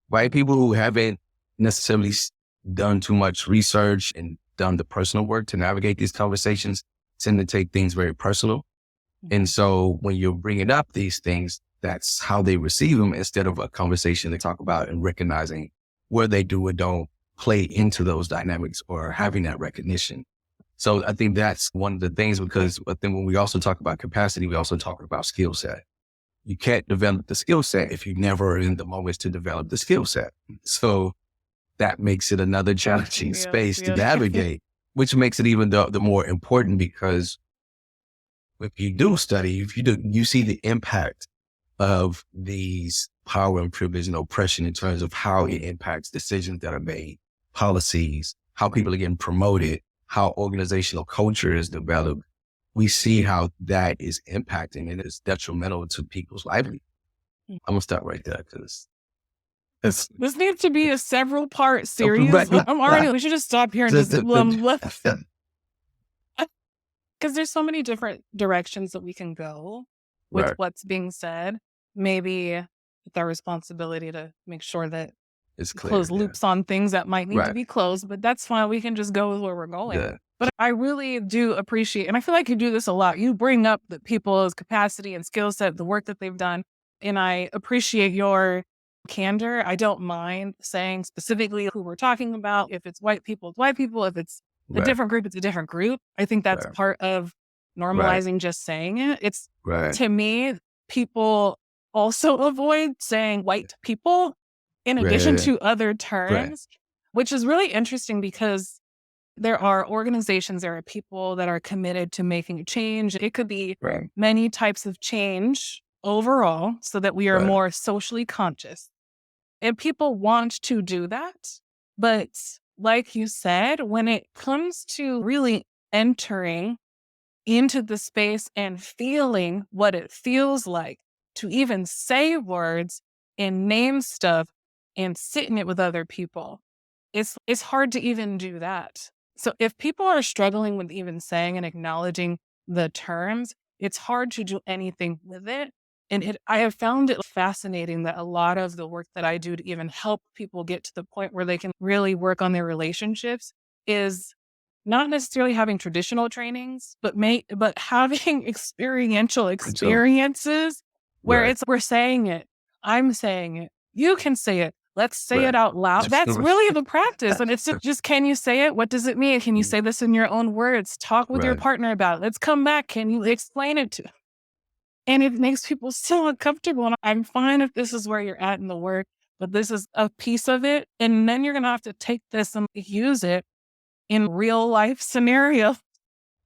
white people who haven't necessarily done too much research and done the personal work to navigate these conversations tend to take things very personal. And so when you're bringing up these things, that's how they receive them instead of a conversation to talk about and recognizing where they do or don't play into those dynamics or having that recognition. So I think that's one of the things, because I think when we also talk about capacity, we also talk about skill set. You can't develop the skill set if you never are in the moments to develop the skill set. So that makes it another challenging space to navigate, which makes it even the more important, because if you do study, if you do, you see the impact of these power and privilege and oppression in terms of how it impacts decisions that are made, policies, how people are getting promoted, how organizational culture is developed. We see how that is impacting and it's detrimental to people's livelihood. I'm gonna stop right there because this needs to be a several part series. We should just stop here and because there's so many different directions that we can go with what's being said. Maybe it's our responsibility to make sure that it's clear, close loops on things that might need to be closed, but that's fine. We can just go with where we're going. Yeah. But I really do appreciate, and I feel like you do this a lot. You bring up the people's capacity and skill set, the work that they've done. And I appreciate your candor. I don't mind saying specifically who we're talking about. If it's white people, it's white people. If it's a different group, it's a different group. I think that's part of normalizing just saying it. It's to me, people also avoid saying white people in addition to other terms, which is really interesting because there are organizations, there are people that are committed to making a change. It could be many types of change overall so that we are more socially conscious. And people want to do that. But like you said, when it comes to really entering into the space and feeling what it feels like to even say words and name stuff and sit in it with other people, it's hard to even do that. So if people are struggling with even saying and acknowledging the terms, it's hard to do anything with it. And I have found it fascinating that a lot of the work that I do to even help people get to the point where they can really work on their relationships is not necessarily having traditional trainings, but having experiential experiences where we're saying it, I'm saying it, you can say it. Let's say it out loud. That's really the practice. And it's just, can you say it? What does it mean? Can you say this in your own words? Talk with your partner about it. Let's come back. Can you explain it to? And it makes people so uncomfortable. And I'm fine if this is where you're at in the work, but this is a piece of it. And then you're going to have to take this and use it in real life scenarios.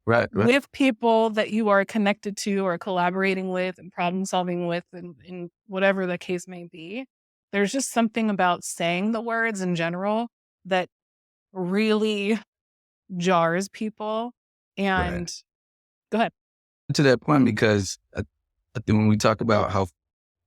With people that you are connected to or collaborating with and problem solving with and whatever the case may be. There's just something about saying the words in general that really jars people. And go ahead. To that point, because I think when we talk about how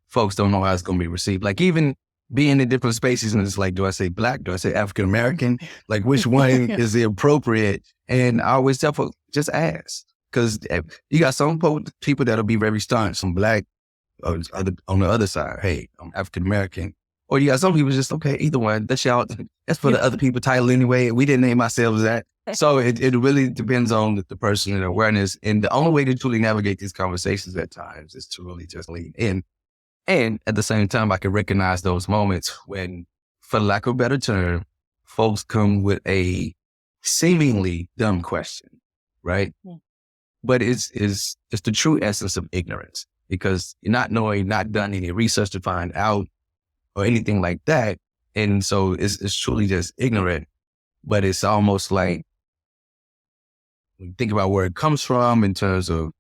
folks don't know how it's going to be received, like even being in different spaces, and it's like, do I say Black? Do I say African American? Like, which one is the appropriate? And I always tell folks, just ask. Because you got some people that'll be very staunch, some Black, or on the other side, hey, I'm African American. Or you got some people just, okay, either one. That's for the other people title anyway. We didn't name ourselves that. So it really depends on the person and awareness. And the only way to truly navigate these conversations at times is to really just lean in. And at the same time, I can recognize those moments when, for lack of a better term, folks come with a seemingly dumb question, right? Yeah. But it's the true essence of ignorance, because you're not knowing, not done any research to find out or anything like that. And so it's truly just ignorant, but it's almost like, when you think about where it comes from in terms of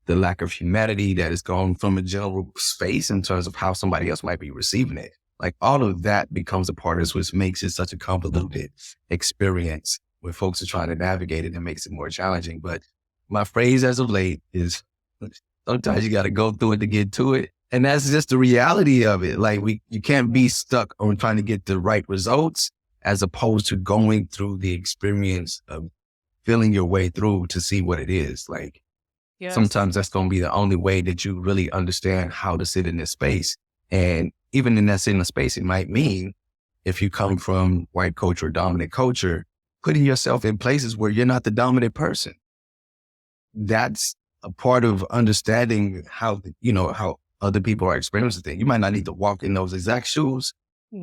the lack of humanity that is gone from a general space in terms of how somebody else might be receiving it. Like all of that becomes a part of this, which makes it such a convoluted experience when folks are trying to navigate it and makes it more challenging. But my phrase as of late is sometimes you got to go through it to get to it. And that's just the reality of it. Like you can't be stuck on trying to get the right results as opposed to going through the experience of feeling your way through to see what it is. Like sometimes that's going to be the only way that you really understand how to sit in this space. And even in that same space, it might mean if you come from white culture or dominant culture, putting yourself in places where you're not the dominant person. That's a part of understanding how, how other people are experiencing things. You might not need to walk in those exact shoes,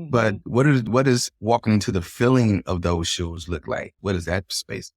but what is walking into the feeling of those shoes look like? What is that space?